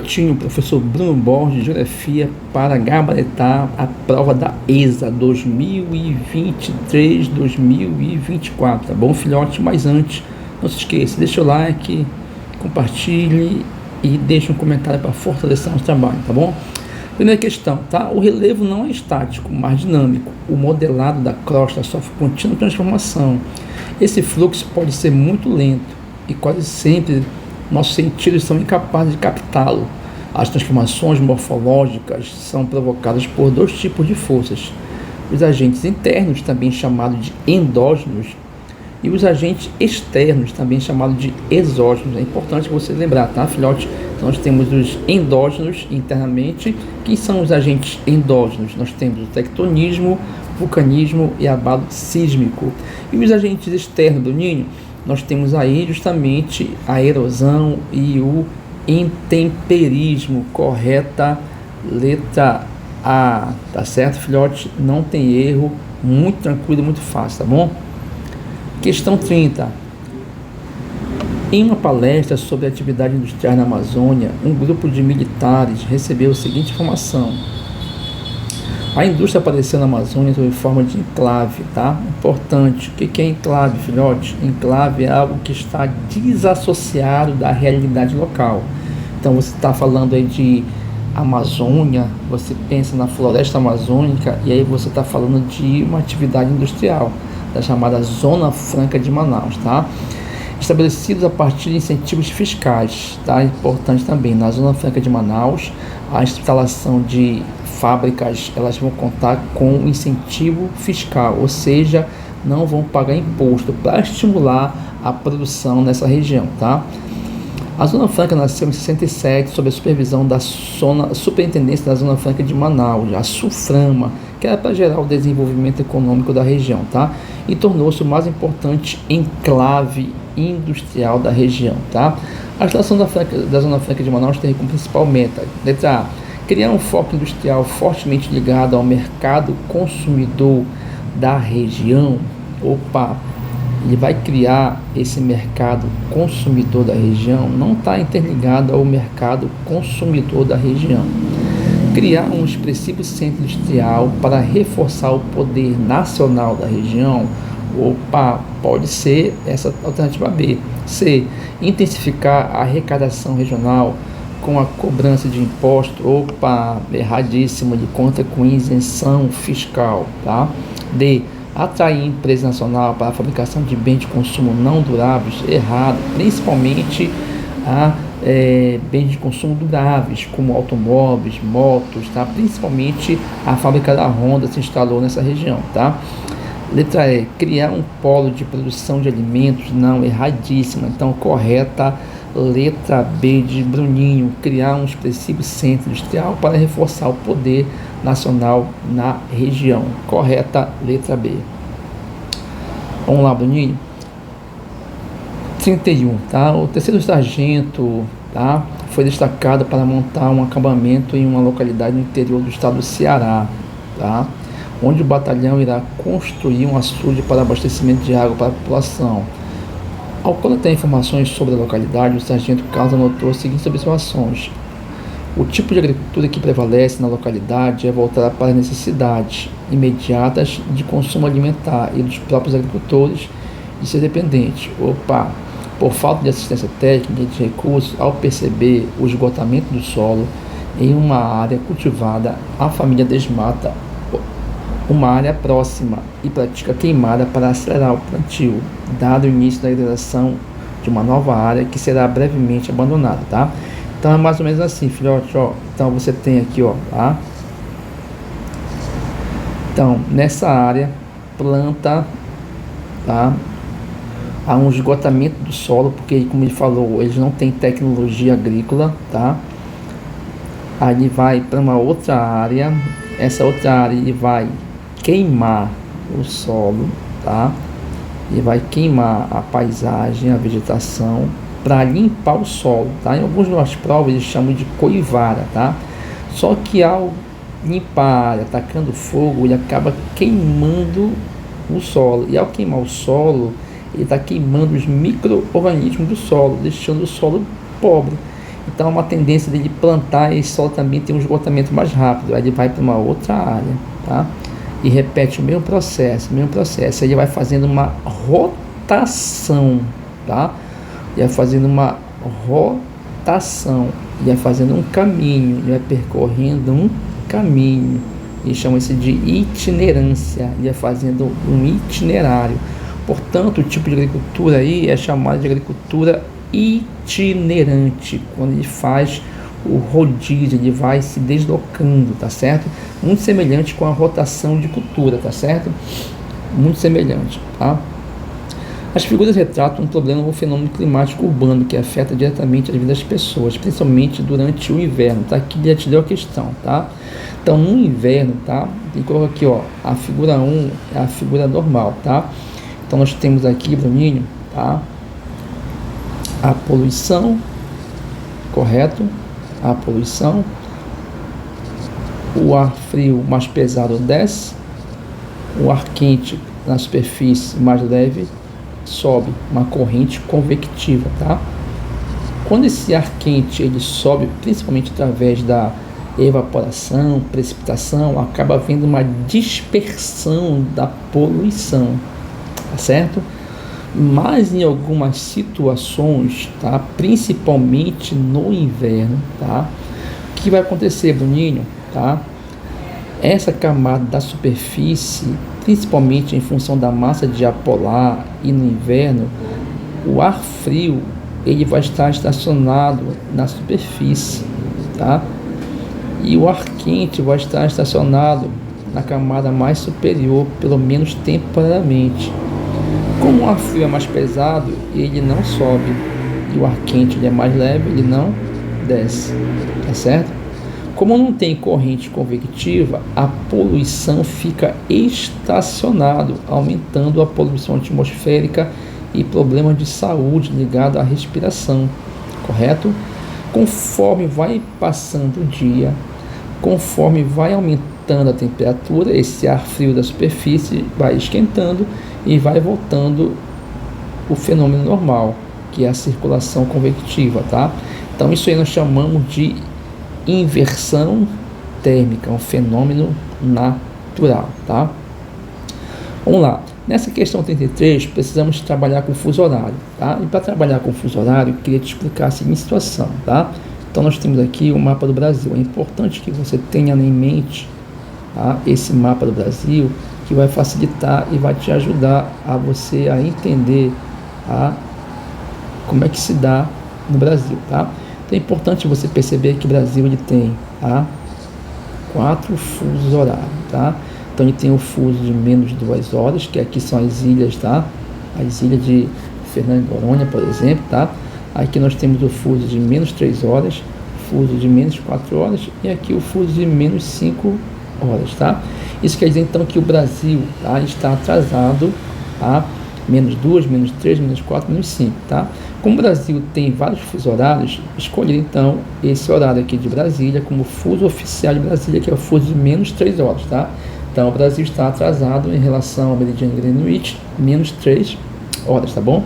Tinha o professor Bruno Borges de Geografia para gabaritar a prova da ESA 2023-2024, tá bom, filhote? Mas antes, não se esqueça, deixa o like, compartilhe e deixe um comentário para fortalecer nosso trabalho, tá bom? Primeira questão, tá? O relevo não é estático, mas dinâmico. O modelado da crosta sofre contínua transformação. Esse fluxo pode ser muito lento e quase sempre nossos sentidos são incapazes de captá-lo. As transformações morfológicas são provocadas por dois tipos de forças: os agentes internos, também chamados de endógenos, e os agentes externos, também chamados de exógenos. É importante você lembrar, tá, filhote? Então, nós temos os endógenos internamente. Quem são os agentes endógenos? Nós temos o tectonismo, vulcanismo e abalo sísmico. E os agentes externos, Bruninho? Nós temos aí justamente a erosão e o intemperismo. Correta, letra A, tá certo, filhote? Não tem erro, muito tranquilo, muito fácil, tá bom? Questão 30. Em uma palestra sobre atividade industrial na Amazônia, um grupo de militares recebeu a seguinte informação: a indústria apareceu na Amazônia sob forma de enclave, tá? Importante. O que é enclave, filhote? Enclave é algo que está desassociado da realidade local. Então, você está falando aí de Amazônia, você pensa na floresta amazônica, e aí você está falando de uma atividade industrial, da chamada Zona Franca de Manaus, tá? Estabelecidos a partir de incentivos fiscais, tá? Importante também, na Zona Franca de Manaus, a instalação de fábricas, elas vão contar com incentivo fiscal, ou seja, não vão pagar imposto para estimular a produção nessa região, tá? A Zona Franca nasceu em 67 sob a supervisão da Superintendência da Zona Franca de Manaus, a SUFRAMA, que era para gerar o desenvolvimento econômico da região, tá? E tornou-se o mais importante enclave industrial da região, tá? A instalação da Zona Franca de Manaus tem como principal meta, letra A, criar um foco industrial fortemente ligado ao mercado consumidor da região. Opa, ele vai criar esse mercado consumidor da região, não está interligado ao mercado consumidor da região. Criar um expressivo centro industrial para reforçar o poder nacional da região. Opa, pode ser essa alternativa B. C, intensificar a arrecadação regional com a cobrança de imposto. Opa, erradíssimo, ele conta com isenção fiscal, tá? D, atrair empresa nacional para a fabricação de bens de consumo não duráveis. Errado, principalmente bens de consumo duráveis, como automóveis, motos, tá? Principalmente a fábrica da Honda se instalou nessa região, tá? Letra E, criar um polo de produção de alimentos. Não, erradíssimo. Então, correta, letra B de Bruninho, criar um expressivo centro industrial para reforçar o poder nacional na região. Correta, letra B. Vamos lá, Bruninho. 31, tá? O terceiro sargento, tá, foi destacado para montar um acampamento em uma localidade no interior do estado do Ceará, tá? Onde o batalhão irá construir um açude para abastecimento de água para a população. Ao coletar informações sobre a localidade, o sargento Carlos anotou as seguintes observações: o tipo de agricultura que prevalece na localidade é voltada para as necessidades imediatas de consumo alimentar e dos próprios agricultores e seus dependentes. Opa! Por falta de assistência técnica e de recursos, ao perceber o esgotamento do solo em uma área cultivada, a família desmata uma área próxima e pratica queimada para acelerar o plantio, dado o início da hidratação de uma nova área que será brevemente abandonada, tá? Então é mais ou menos assim, filhote, ó. Então você tem aqui, ó, tá? Então, nessa área, planta, tá? Há um esgotamento do solo, porque, como ele falou, eles não têm tecnologia agrícola, tá? Aí ele vai para uma outra área, essa outra área ele vai queimar o solo, tá? E vai queimar a paisagem, a vegetação, para limpar o solo, tá? Em algumas das provas eles chamam de coivara, tá? Só que ao limpar a área, atacando fogo, ele acaba queimando o solo, e ao queimar o solo, ele está queimando os micro-organismos do solo, deixando o solo pobre. Então, uma tendência dele plantar esse solo também tem um esgotamento mais rápido. Aí ele vai para uma outra área, tá? E repete o mesmo processo, Aí ele vai fazendo uma rotação, tá? Ele vai fazendo uma rotação, ele vai fazendo um caminho, ele vai percorrendo um caminho. E chama-se de itinerância, ele vai fazendo um itinerário. Portanto, o tipo de agricultura aí é chamado de agricultura itinerante, quando ele faz o rodízio, ele vai se deslocando, tá certo? Muito semelhante com a rotação de cultura, tá certo? Muito semelhante, tá? As figuras retratam um problema ou fenômeno climático urbano que afeta diretamente a vida das pessoas, principalmente durante o inverno, tá? Aqui já te deu a questão, tá? Então, no inverno, tá? Tem que colocar aqui, ó, a figura 1 é a figura normal, tá? Então, nós temos aqui, Bruninho, tá? A poluição, correto? A poluição, o ar frio mais pesado desce, o ar quente na superfície mais leve sobe, uma corrente convectiva, tá? Quando esse ar quente ele sobe, principalmente através da evaporação, precipitação, acaba havendo uma dispersão da poluição, tá certo? Mas em algumas situações, tá? Principalmente no inverno, tá? O que vai acontecer, Bruninho, tá? Essa camada da superfície, principalmente em função da massa de ar polar e no inverno, o ar frio ele vai estar estacionado na superfície, tá? E o ar quente vai estar estacionado na camada mais superior, pelo menos temporariamente. Como o ar frio é mais pesado, ele não sobe, e o ar quente ele é mais leve, ele não desce, tá certo? Como não tem corrente convectiva, a poluição fica estacionado, aumentando a poluição atmosférica e problemas de saúde ligados à respiração, correto? Conforme vai passando o dia, conforme vai aumentando a temperatura, esse ar frio da superfície vai esquentando e vai voltando o fenômeno normal, que é a circulação convectiva, tá? Então isso aí nós chamamos de inversão térmica, um fenômeno natural, tá? Vamos lá. Nessa questão 33, precisamos trabalhar com fuso horário, tá? E para trabalhar com fuso horário, eu queria te explicar a seguinte situação, tá? Então nós temos aqui o mapa do Brasil. É importante que você tenha em mente, tá, esse mapa do Brasil, que vai facilitar e vai te ajudar a você a entender como é que se dá no Brasil, tá? Então é importante você perceber que o Brasil ele tem 4 fusos horários, tá? Então ele tem o fuso de menos 2 horas, que aqui são as ilhas, tá? As ilhas de Fernando de Noronha, por exemplo, tá? Aqui nós temos o fuso de menos 3 horas, fuso de menos 4 horas e aqui o fuso de menos 5 horas, tá? Isso quer dizer então que o Brasil, tá, está atrasado a menos 2, menos 3, menos 4, menos 5, tá? Como o Brasil tem vários fusos horários, escolher então esse horário aqui de Brasília como fuso oficial de Brasília, que é o fuso de menos 3 horas, tá? Então o Brasil está atrasado em relação ao meridiano Greenwich, menos 3 horas, tá bom?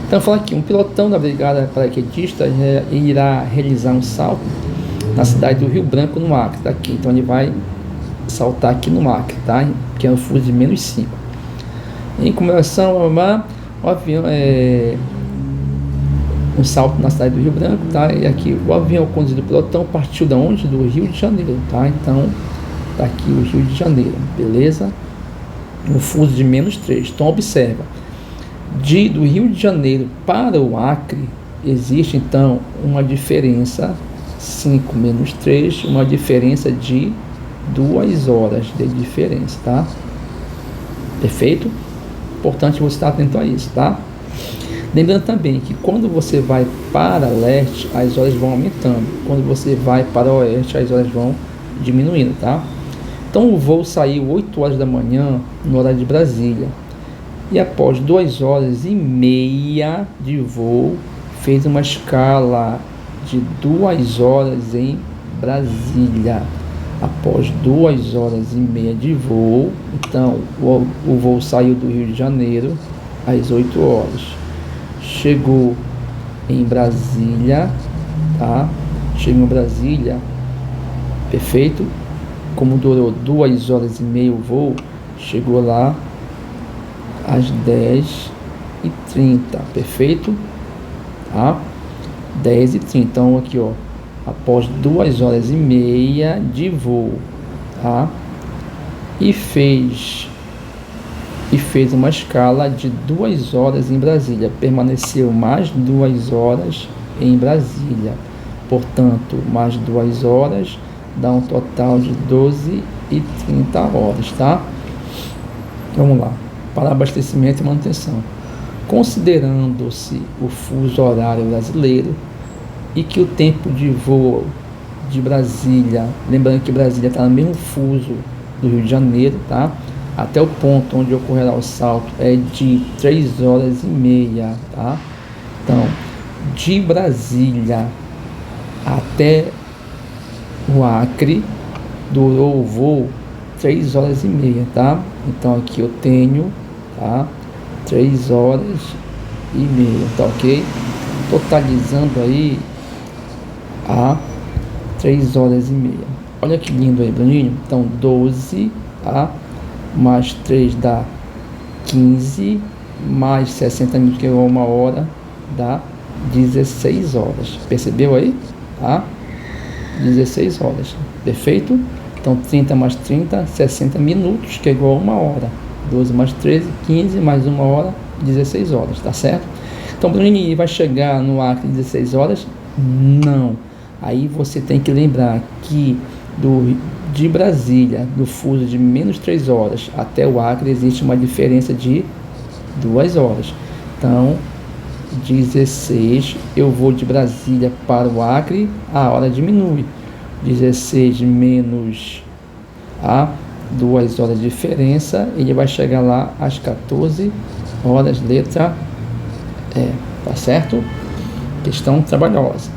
Então falar aqui, um pilotão da Brigada Paraquedista irá realizar um salto na cidade do Rio Branco, no Acre, tá aqui. Então ele vai saltar aqui no Acre, tá? Que é o fuso de menos 5. Em comemoração o avião um salto na cidade do Rio Branco, tá? E aqui o avião conduzido pelo pelotão partiu da onde? Do Rio de Janeiro, tá? Então tá aqui o Rio de Janeiro, beleza? No fuso de menos 3. Então observa, do Rio de Janeiro para o Acre existe então uma diferença 5 menos 3, uma diferença de 2 horas de diferença, tá? Perfeito? Importante você estar atento a isso, tá? Lembrando também que quando você vai para leste, as horas vão aumentando. Quando você vai para oeste, as horas vão diminuindo, tá? Então o voo saiu 8 horas da manhã no horário de Brasília. E após 2 horas e meia de voo, fez uma escala de 2 horas em Brasília. Após 2 horas e meia de voo, então o voo saiu do Rio de Janeiro às 8 horas. Chegou em Brasília, tá? chegou em Brasília, perfeito, como durou 2 horas e meia o voo, chegou lá às 10h30, perfeito, tá? 10h30, então aqui ó, após 2 horas e meia de voo, tá? E fez uma escala de 2 horas em Brasília, permaneceu mais 2 horas em Brasília, portanto, mais 2 horas dá um total de 12h30 horas, tá? Vamos lá, para abastecimento e manutenção. Considerando-se o fuso horário brasileiro e que o tempo de voo de Brasília, lembrando que Brasília está no mesmo fuso do Rio de Janeiro, tá? Até o ponto onde ocorrerá o salto é de 3 horas e meia, tá? Então, de Brasília até o Acre durou o voo 3 horas e meia, tá? Então aqui eu tenho, tá? 3 horas e meia, tá ok? Totalizando aí a 3 horas e meia. Olha que lindo aí, Bruninho. Então 12, tá? Mais 3 dá 15, mais 60 minutos, que é 1 hora, dá 16 horas. Percebeu aí? Tá? 16 horas. Perfeito? Então 30 mais 30, 60 minutos, que é igual a 1 hora. 12 mais 13, 15, mais 1 hora, 16 horas. Tá certo? Então, Bruninho, vai chegar no Acre 16 horas? Não. Aí você tem que lembrar que de Brasília, do fuso de menos 3 horas até o Acre, existe uma diferença de 2 horas. Então, 16, eu vou de Brasília para o Acre, a hora diminui. 16 menos a 2 horas de diferença, ele vai chegar lá às 14 horas, letra E, tá certo? Questão trabalhosa.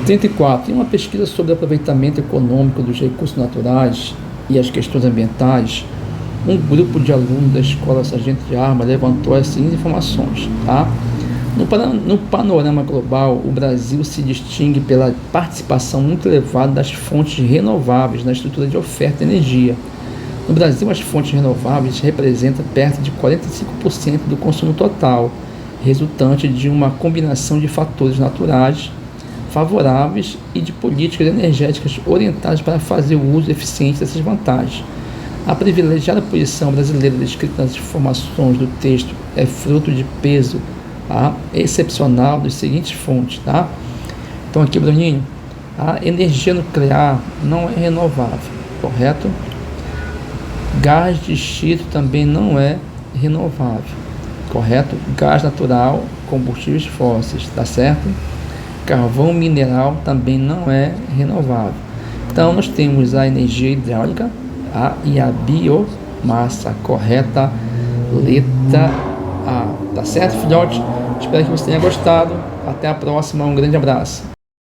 34. Em uma pesquisa sobre aproveitamento econômico dos recursos naturais e as questões ambientais, um grupo de alunos da Escola Sargento de Armas levantou as seguintes informações, tá? No panorama global, o Brasil se distingue pela participação muito elevada das fontes renováveis na estrutura de oferta de energia. No Brasil, as fontes renováveis representam perto de 45% do consumo total, resultante de uma combinação de fatores naturais favoráveis e de políticas energéticas orientadas para fazer o uso eficiente dessas vantagens. A privilegiada posição brasileira descrita nas informações do texto é fruto de peso, tá, excepcional das seguintes fontes, tá? Então aqui, Bruninho, a energia nuclear não é renovável, correto? Gás de xisto também não é renovável, correto? Gás natural, combustíveis fósseis, tá certo? Carvão mineral também não é renovável. Então nós temos a energia hidráulica e a biomassa, correta, letra A. Tá certo, filhote? Espero que você tenha gostado. Até a próxima, um grande abraço.